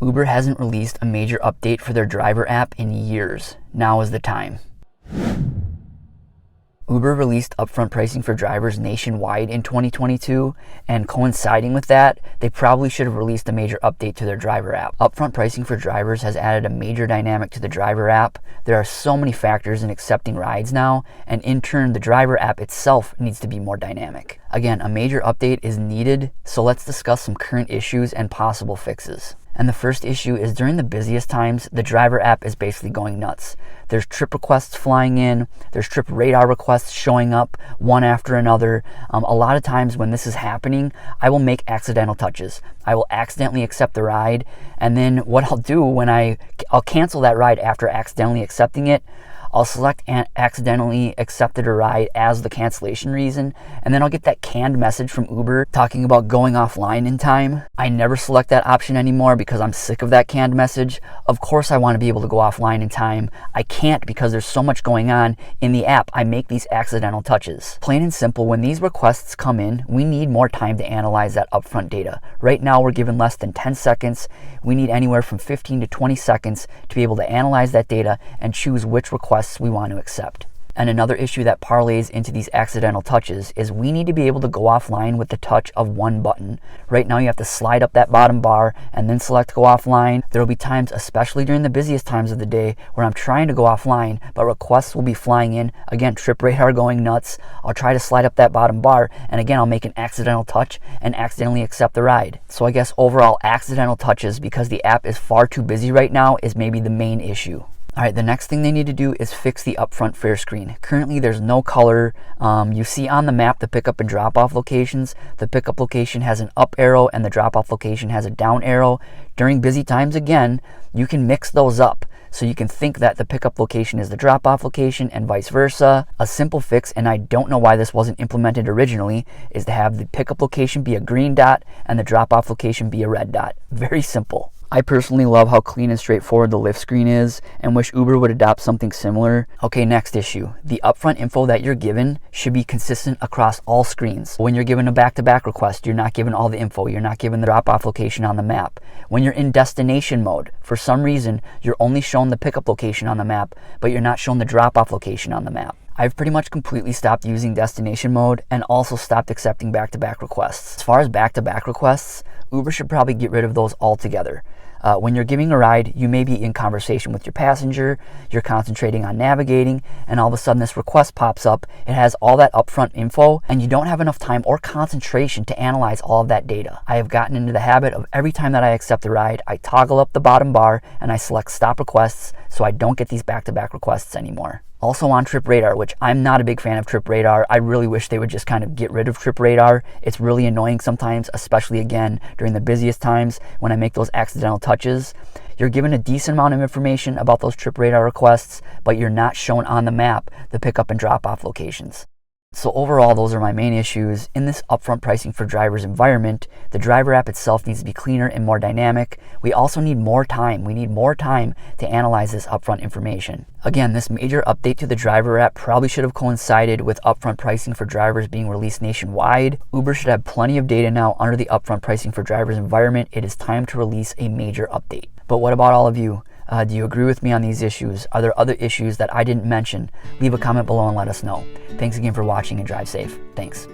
Uber hasn't released a major update for their driver app in years. Now is the time. Uber released upfront pricing for drivers nationwide in 2022, and coinciding with that, they probably should have released a major update to their driver app. Upfront pricing for drivers has added a major dynamic to the driver app. There are so many factors in accepting rides now, and in turn, the driver app itself needs to be more dynamic. Again, a major update is needed, so let's discuss some current issues and possible fixes. And the first issue is during the busiest times, the driver app is basically going nuts. There's trip requests flying in, there's trip radar requests showing up one after another. A lot of times when this is happening, I will make accidental touches. I will accidentally accept the ride, and then what I'll do when I'll cancel that ride after accidentally accepting it. I'll select accidentally accepted a ride as the cancellation reason, and then I'll get that canned message from Uber talking about going offline in time. I never select that option anymore because I'm sick of that canned message. Of course I want to be able to go offline in time. I can't because there's so much going on in the app. I make these accidental touches. Plain and simple, when these requests come in, we need more time to analyze that upfront data. Right now we're given less than 10 seconds. We need anywhere from 15 to 20 seconds to be able to analyze that data and choose which requests we want to accept. And another issue that parlays into these accidental touches is we need to be able to go offline with the touch of one button. Right now you have to slide up that bottom bar and then select go offline. There will be times, especially during the busiest times of the day, where I'm trying to go offline, but requests will be flying in. Again, trip radar going nuts. I'll try to slide up that bottom bar, and again, I'll make an accidental touch and accidentally accept the ride. So I guess overall, accidental touches, because the app is far too busy right now, is maybe the main issue. All right, the next thing they need to do is fix the upfront fare screen. Currently, there's no color. You see on the map the pickup and drop-off locations. The pickup location has an up arrow and the drop-off location has a down arrow. During busy times, again, you can mix those up. So you can think that the pickup location is the drop-off location and vice versa. A simple fix, and I don't know why this wasn't implemented originally, is to have the pickup location be a green dot and the drop-off location be a red dot. Very simple. I personally love how clean and straightforward the Lyft screen is and wish Uber would adopt something similar. Okay, next issue. The upfront info that you're given should be consistent across all screens. When you're given a back-to-back request, you're not given all the info. You're not given the drop-off location on the map. When you're in destination mode, for some reason, you're only shown the pickup location on the map, but you're not shown the drop-off location on the map. I've pretty much completely stopped using destination mode and also stopped accepting back-to-back requests. As far as back-to-back requests, Uber should probably get rid of those altogether. When you're giving a ride, you may be in conversation with your passenger, you're concentrating on navigating, and all of a sudden this request pops up. It has all that upfront info, and you don't have enough time or concentration to analyze all of that data. I have gotten into the habit of every time that I accept a ride, I toggle up the bottom bar and I select stop requests so I don't get these back-to-back requests anymore. Also on trip radar, which I'm not a big fan of trip radar. I really wish they would just kind of get rid of trip radar. It's really annoying sometimes, especially again during the busiest times when I make those accidental touches. You're given a decent amount of information about those trip radar requests, but you're not shown on the map the pickup and drop off locations. So overall, those are my main issues. In this upfront pricing for drivers environment, the driver app itself needs to be cleaner and more dynamic. We also need more time. We need more time to analyze this upfront information. Again, this major update to the driver app probably should have coincided with upfront pricing for drivers being released nationwide. Uber should have plenty of data now under the upfront pricing for drivers environment. It is time to release a major update. But what about all of you? Do you agree with me on these issues? Are there other issues that I didn't mention? Leave a comment below and let us know. Thanks again for watching and drive safe. Thanks.